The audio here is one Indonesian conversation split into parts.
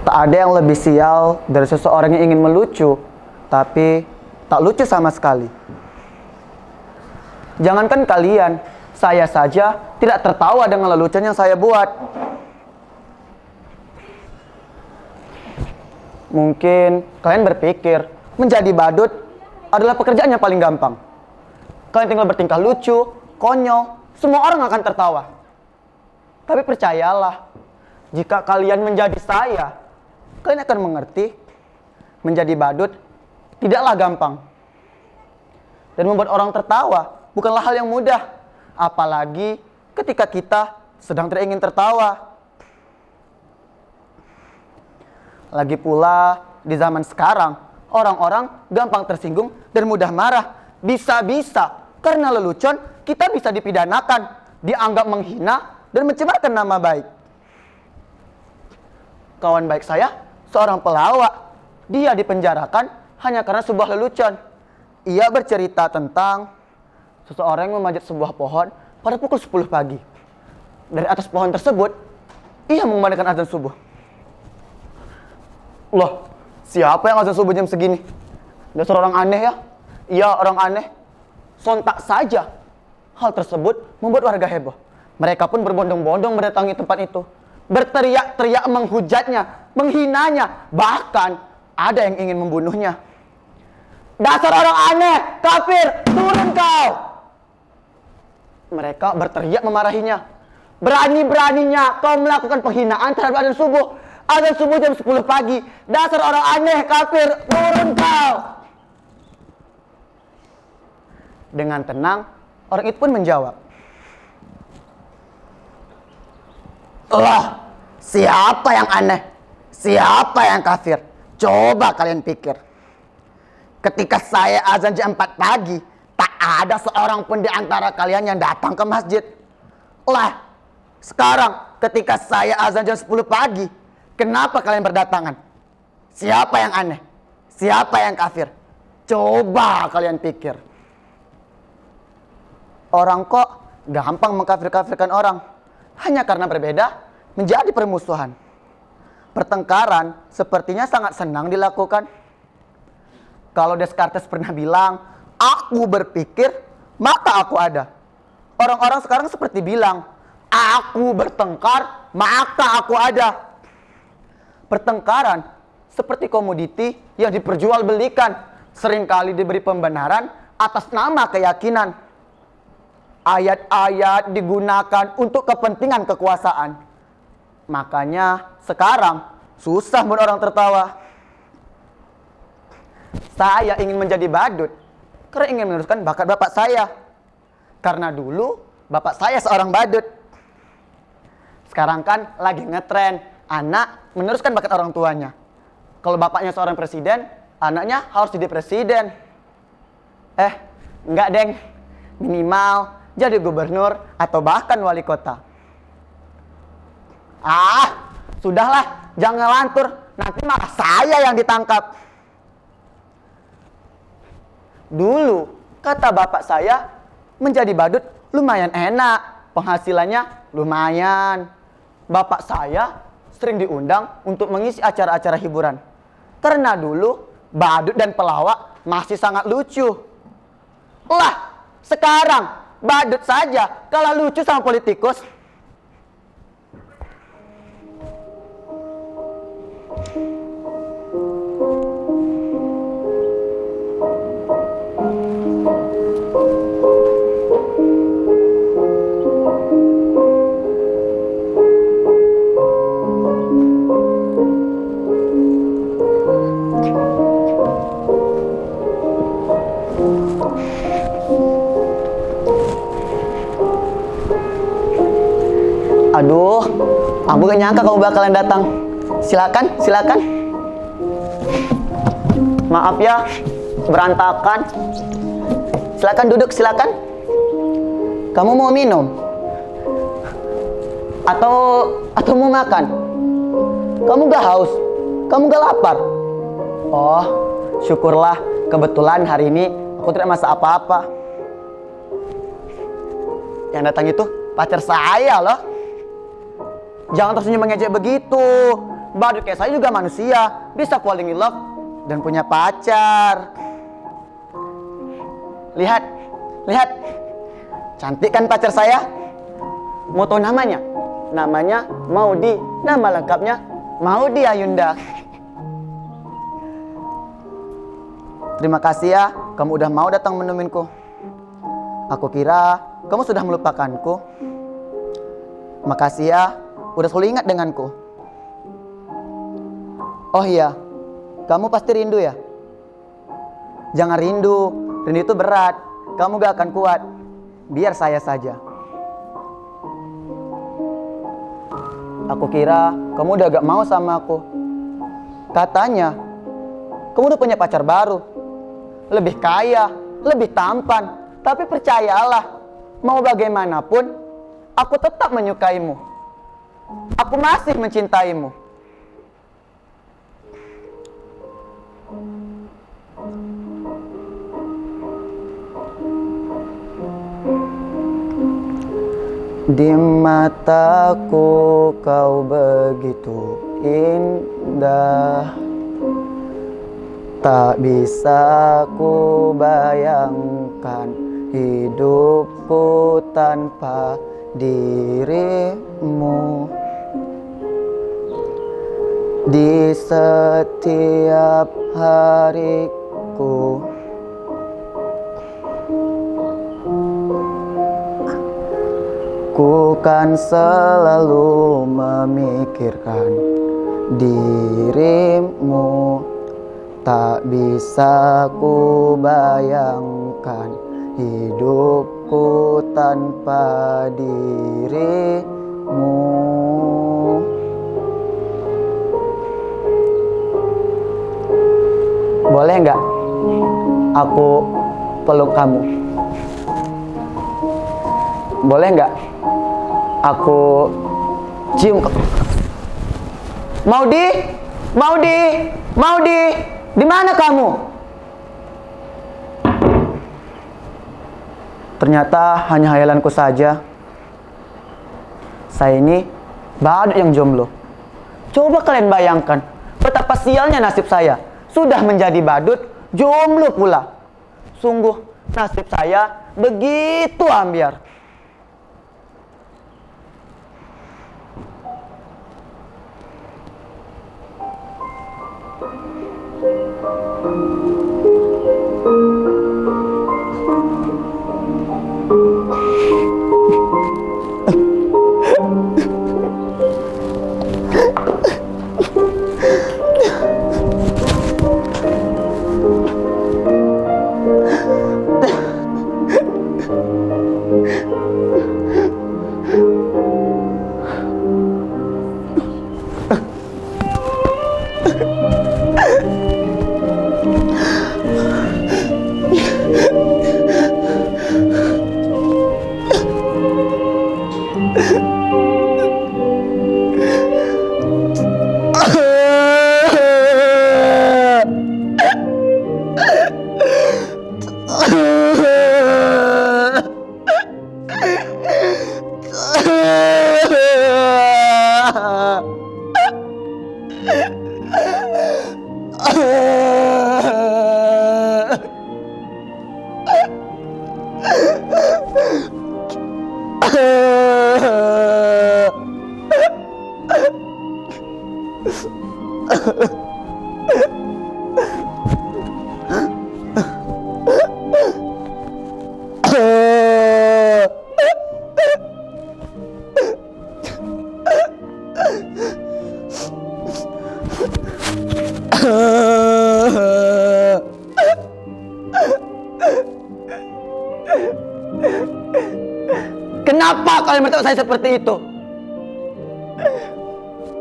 Tak ada yang lebih sial dari seseorang yang ingin melucu, tapi tak lucu sama sekali. Jangankan kalian, saya saja tidak tertawa dengan lelucon yang saya buat. Mungkin kalian berpikir, menjadi badut adalah pekerjaan yang paling gampang. Kalian tinggal bertingkah lucu, konyol, semua orang akan tertawa. Tapi percayalah, jika kalian menjadi saya, kalian akan mengerti, menjadi badut tidaklah gampang. Dan membuat orang tertawa bukanlah hal yang mudah, apalagi ketika kita sedang tidak ingin tertawa. Lagi pula di zaman sekarang, orang-orang gampang tersinggung dan mudah marah. Bisa-bisa karena lelucon kita bisa dipidanakan, dianggap menghina dan mencemarkan nama baik. Kawan baik saya seorang pelawak, dia dipenjarakan hanya karena sebuah lelucon. Ia bercerita tentang seseorang yang memanjat sebuah pohon pada pukul 10 pagi. Dari atas pohon tersebut, ia mengumandangkan azan subuh. Loh, siapa yang azan subuh jam segini? Dasar orang aneh ya? Iya, orang aneh. Sontak saja hal tersebut membuat warga heboh. Mereka pun berbondong-bondong mendatangi tempat itu, berteriak-teriak menghujatnya, menghinanya, bahkan ada yang ingin membunuhnya. Dasar orang aneh, kafir, turun kau! Mereka berteriak memarahinya. Berani-beraninya kau melakukan penghinaan terhadap azan subuh. Azan subuh jam 10 pagi. Dasar orang aneh, kafir, turun kau! Dengan tenang, orang itu pun menjawab, "Allah, siapa yang aneh? Siapa yang kafir? Coba kalian pikir. Ketika saya azan jam 4 pagi, tak ada seorang pun di antara kalian yang datang ke masjid. Lah, sekarang ketika saya azan jam 10 pagi, kenapa kalian berdatangan? Siapa yang aneh? Siapa yang kafir? Coba kalian pikir." Orang kok gampang mengkafir-kafirkan orang hanya karena berbeda menjadi permusuhan. Pertengkaran sepertinya sangat senang dilakukan. Kalau Descartes pernah bilang, "Aku berpikir, maka aku ada." Orang-orang sekarang seperti bilang, "Aku bertengkar, maka aku ada." Pertengkaran seperti komoditi yang diperjualbelikan, seringkali diberi pembenaran atas nama keyakinan. Ayat-ayat digunakan untuk kepentingan kekuasaan. Makanya sekarang susah buat orang tertawa. Saya ingin menjadi badut karena ingin meneruskan bakat bapak saya. Karena dulu bapak saya seorang badut. Sekarang kan lagi ngetren anak meneruskan bakat orang tuanya. Kalau bapaknya seorang presiden, anaknya harus jadi presiden. Enggak deng, minimal jadi gubernur atau bahkan wali kota. Sudahlah, jangan ngelantur, nanti malah saya yang ditangkap. Dulu, kata bapak saya, menjadi badut lumayan enak, penghasilannya lumayan. Bapak saya sering diundang untuk mengisi acara-acara hiburan. Karena dulu, badut dan pelawak masih sangat lucu. Lah, sekarang badut saja kalah lucu sama politikus. Bukan nyangka kamu bakalan datang. Silakan, silakan. Maaf ya, berantakan. Silakan duduk, silakan. Kamu mau minum? Atau mau makan? Kamu gak haus? Kamu gak lapar? Oh, syukurlah. Kebetulan hari ini aku tidak masak apa-apa. Yang datang itu pacar saya loh. Jangan tersenyum mengejek begitu. Badut kayak saya juga manusia, bisa falling in love dan punya pacar. Lihat, lihat. Cantik kan pacar saya? Mau tahu namanya? Namanya Maudi. Nama lengkapnya Maudi Ayunda. Terima kasih ya, kamu udah mau datang meneminku. Aku kira kamu sudah melupakanku. Makasih ya, udah selalu ingat denganku. Oh iya, kamu pasti rindu ya? Jangan rindu, rindu itu berat. Kamu gak akan kuat. Biar saya saja. Aku kira kamu udah gak mau sama aku. Katanya, kamu udah punya pacar baru. Lebih kaya, lebih tampan. Tapi percayalah, mau bagaimanapun, aku tetap menyukaimu. Aku masih mencintaimu. Di mataku kau begitu indah, tak bisa ku bayangkan hidupku tanpa dirimu. Di setiap hariku ku kan selalu memikirkan dirimu. Tak bisa ku bayangkan hidupku tanpa dirimu. Boleh nggak aku peluk kamu? Boleh nggak aku cium kamu? Maudi, Maudi, Maudi, di mana kamu? Ternyata hanya hayalanku saja. Saya ini badut yang jomblo. Coba kalian bayangkan betapa sialnya nasib saya. Sudah menjadi badut, jomblo pula. Sungguh nasib saya begitu ambiar. Kenapa kalian bertanya saya seperti itu?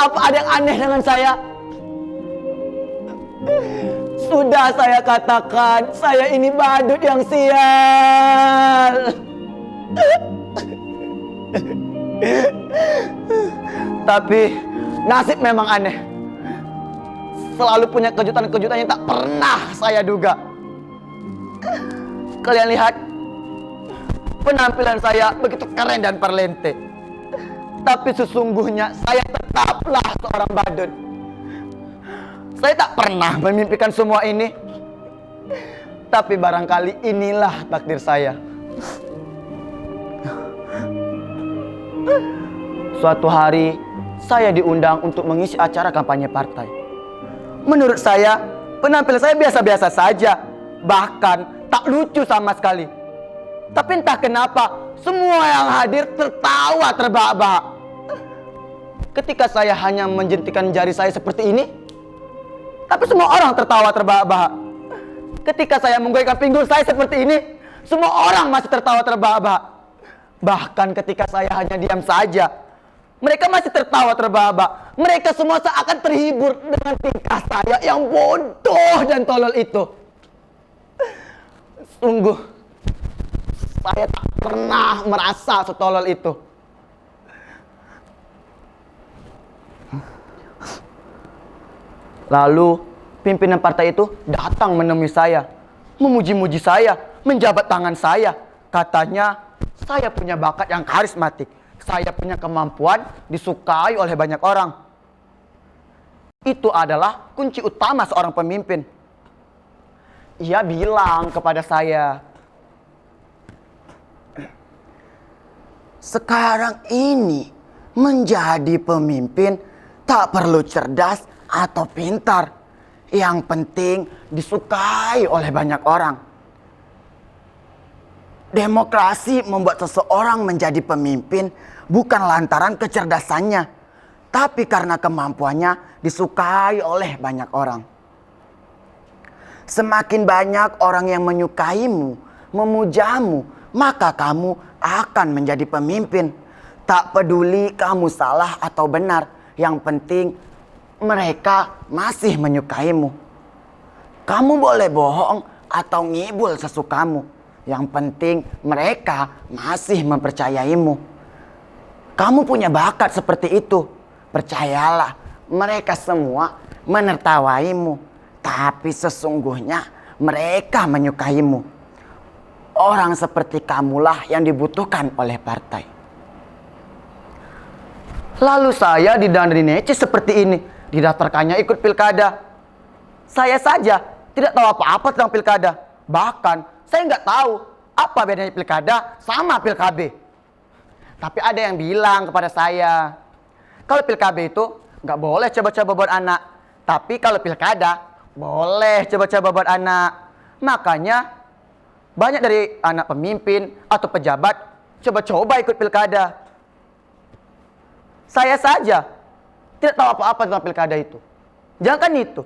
Apa ada yang aneh dengan saya? Sudah saya katakan, saya ini badut yang sial. Tapi nasib memang aneh. Selalu punya kejutan-kejutan yang tak pernah saya duga. Kalian lihat, penampilan saya begitu keren dan perlente. Tapi sesungguhnya saya tetaplah seorang badut. Saya tak pernah memimpikan semua ini. Tapi barangkali inilah takdir saya. Suatu hari, saya diundang untuk mengisi acara kampanye partai. Menurut saya, penampilan saya biasa-biasa saja. Bahkan tak lucu sama sekali. Tapi entah kenapa, semua yang hadir tertawa terbahak-bahak. Ketika saya hanya menjentikan jari saya seperti ini, tapi semua orang tertawa terbahak-bahak. Ketika saya menggoyangkan pinggul saya seperti ini, semua orang masih tertawa terbahak-bahak. Bahkan ketika saya hanya diam saja, mereka masih tertawa terbahak-bahak. Mereka semua seakan terhibur dengan tingkah saya yang bodoh dan tolol itu. Sungguh, saya tak pernah merasa setolol itu. Lalu pimpinan partai itu datang menemui saya, memuji-muji saya, menjabat tangan saya. Katanya saya punya bakat yang karismatik, saya punya kemampuan disukai oleh banyak orang. Itu adalah kunci utama seorang pemimpin. Ia bilang kepada saya, sekarang ini menjadi pemimpin tak perlu cerdas atau pintar. Yang penting disukai oleh banyak orang. Demokrasi membuat seseorang menjadi pemimpin bukan lantaran kecerdasannya, tapi karena kemampuannya disukai oleh banyak orang. Semakin banyak orang yang menyukaimu, memujamu, maka kamu akan menjadi pemimpin. Tak peduli kamu salah atau benar, yang penting mereka masih menyukaimu. Kamu boleh bohong atau ngibul sesukamu, yang penting mereka masih mempercayaimu. Kamu punya bakat seperti itu, percayalah, mereka semua menertawaimu, tapi sesungguhnya mereka menyukaimu. Orang seperti kamulah yang dibutuhkan oleh partai. Lalu saya didandani necis seperti ini, didaftarkannya ikut pilkada. Saya saja tidak tahu apa-apa tentang pilkada. Bahkan saya nggak tahu apa bedanya pilkada sama pilkab. Tapi ada yang bilang kepada saya, kalau pilkab itu nggak boleh coba-coba buat anak. Tapi kalau pilkada boleh coba-coba buat anak. Makanya banyak dari anak pemimpin atau pejabat coba-coba ikut pilkada. Saya saja tidak tahu apa-apa tentang pilkada itu. Jangan itu,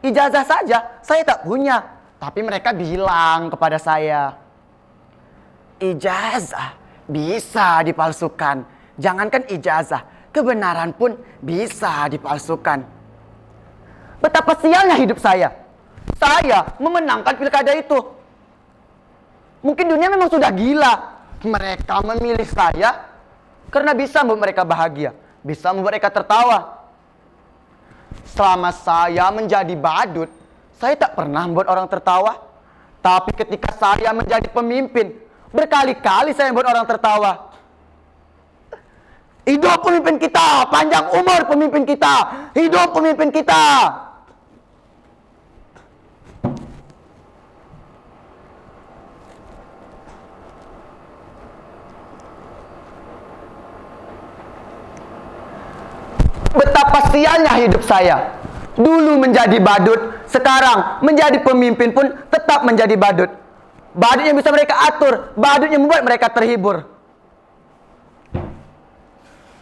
ijazah saja saya tak punya. Tapi mereka bilang kepada saya, ijazah bisa dipalsukan. Jangankan ijazah, kebenaran pun bisa dipalsukan. Betapa sialnya hidup saya. Saya memenangkan pilkada itu. Mungkin dunia memang sudah gila. Mereka memilih saya karena bisa membuat mereka bahagia, bisa membuat mereka tertawa. Selama saya menjadi badut, saya tak pernah membuat orang tertawa. Tapi ketika saya menjadi pemimpin, berkali-kali saya membuat orang tertawa. Hidup pemimpin kita, panjang umur pemimpin kita, hidup pemimpin kita. Betapa sialnya hidup saya. Dulu menjadi badut, sekarang menjadi pemimpin pun tetap menjadi badut. Badut yang bisa mereka atur, badut yang membuat mereka terhibur.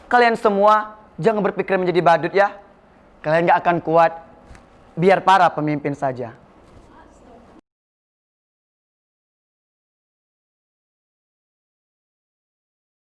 Kalian semua jangan berpikir menjadi badut ya. Kalian gak akan kuat. Biar para pemimpin saja.